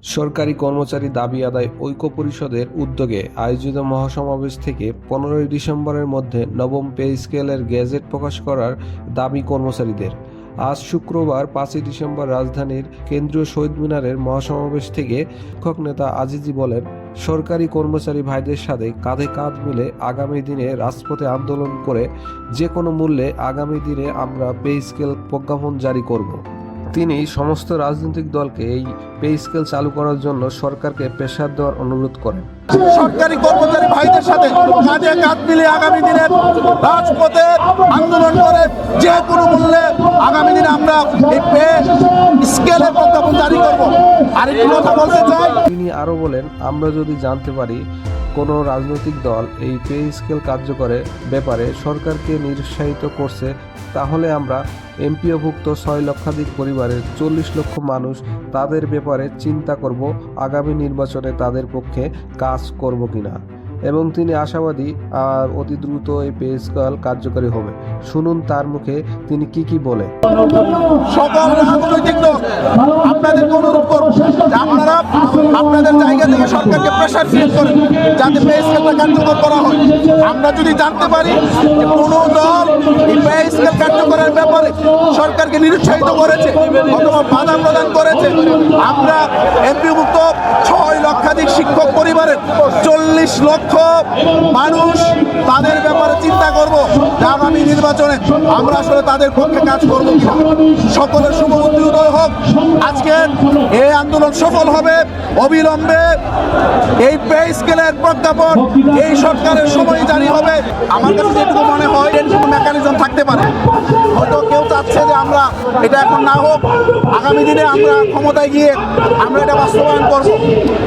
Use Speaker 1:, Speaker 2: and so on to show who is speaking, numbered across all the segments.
Speaker 1: সরকারি কর্মচারী দাবি আদায় ঐক্য পরিষদের উদ্যোগে আয়োজিত মহাসমাবেশ থেকে 15 ডিসেম্বরের মধ্যে নবম পে স্কেলের গেজেট প্রকাশ করার দাবি কর্মচারীদের। আজ শুক্রবার 5 ডিসেম্বর রাজধানীর কেন্দ্রীয় শহীদ মিনারের মহাসমাবেশ থেকে শিক্ষক নেতা আজিজি বলেন, সরকারি কর্মচারী ভাইদের সাথে কাঁধে কাঁধ মিলে আগামী দিনে রাজপথে আন্দোলন করে যে কোনো মূল্যে আগামী দিনে আমরা পে স্কেল প্রজ্ঞাপন জারি করব। তিনি সমস্ত রাজনৈতিক দলকে এই পে স্কেল চালু করার জন্য সরকারকে প্রেসার দেওয়ার অনুরোধ করেন।
Speaker 2: সরকারি কর্মচারী ভাইদের সাথে কাঁধে কাঁধ মিলিয়ে আগামী দিনে রাজপথে আন্দোলন করে যে কোনো মূল্যে আগামী দিনে আমরা এই পে স্কেলের প্রজ্ঞাপন জারি করব। আরেকটি কথা বলতে চাই,
Speaker 1: তিনি আরো বলেন, আমরা যদি জানতে পারি কোনো রাজনৈতিক দল এই পে স্কেল কার্যকরের ব্যাপারে সরকারকে নিরুৎসাহিত করছে, তাহলে আমরা এমপিওভুক্ত 6 লক্ষাধিক পরিবারের 40 লক্ষ মানুষ তাদের ব্যাপারে চিন্তা করব, আগামী নির্বাচনে তাদের পক্ষে কাজ করব কিনা। এবং তিনি আশাবাদী অতি দ্রুত এই পে স্কেল কার্যকরী হবে। শুনুন তার মুখে তিনি কি বলে।
Speaker 2: সকল রাজনৈতিক দল আপনাদেরকে অনুরোধ করব, আপনারা আপনাদের জায়গা থেকে সরকারকে প্রেসার ক্রিয়েট করেন যাতে পে স্কেলটা কার্যকর করা হয়। আমরা যদি জানতে পারি যে কোনো দল এই পে স্কেল কার্যকরের ব্যাপারে সরকারকে নিরুৎসাহিত করেছে অথবা বাধা প্রদান করেছে, আমরা এমপিভুক্ত 6 লক্ষাধিক শিক্ষক পরিবারের 40 লক্ষ মানুষ তাদের ব্যাপারে চিন্তা করব যে আগামী নির্বাচনে আমরা আসলে তাদের পক্ষে কাজ করব কিনা। সকলের শুভ উদয় হোক। আজকে এই আন্দোলন সফল হবে। অবিলম্বে এই পে স্কেলের প্রজ্ঞাপন এই সরকারের সময় জারি হবে। আমার কাছে যেটুকু মনে হয় এর কোনো মেকানিজম থাকতে পারে। হয়তো কেউ চাচ্ছে যে আমরা এটা এখন না হোক, আগামী দিনে আমরা ক্ষমতায় গিয়ে আমরা এটা বাস্তবায়ন করব।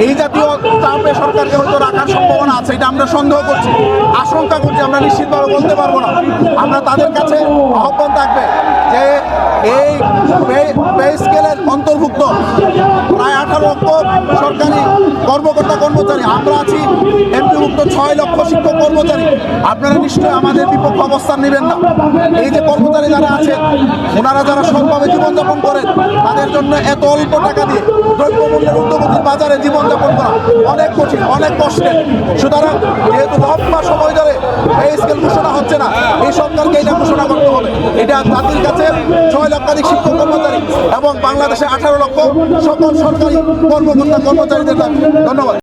Speaker 2: এই জাতীয় চাপে সরকারকে হয়তো রাখার সম্ভাবনা আছে, এটা আমরা সন্দেহ করছি, আশঙ্কা করছি, আমরা নিশ্চিতভাবে বলতে পারবো না। আমরা তাদের কাছে আহ্বান থাকবে যে এই পে স্কেলের অন্তর্ভুক্ত প্রায় 18 লক্ষ সরকারি কর্মকর্তা কর্মচারী, আমরা আছি এমপিভুক্ত 6 লক্ষ শিক্ষক কর্মচারী। আপনারা নিশ্চয়ই আমাদের বিপক্ষে অবস্থান নেবেন না। এই যে কর্মচারী যারা আছেন, ওনারা যারা সৎভাবে জীবনযাপন করেন, তাদের জন্য এত অল্প টাকা দিয়ে দ্রব্যমূল্যের ঊর্ধ্বগতির বাজারে জীবনযাপন করা অনেক কঠিন, অনেক কষ্টের। সুতরাং যেহেতু লম্বা সময় ধরে পে স্কেল ঘোষণা হচ্ছে না, এই সরকারকে এটা ঘোষণা করতে হবে। এটা জাতির কাছে 6 লক্ষাধিক শিক্ষক কর্মচারী এবং বাংলাদেশে 18 লক্ষ সকল সরকারি কর্মকর্তা কর্মচারীদের দাবি। ধন্যবাদ।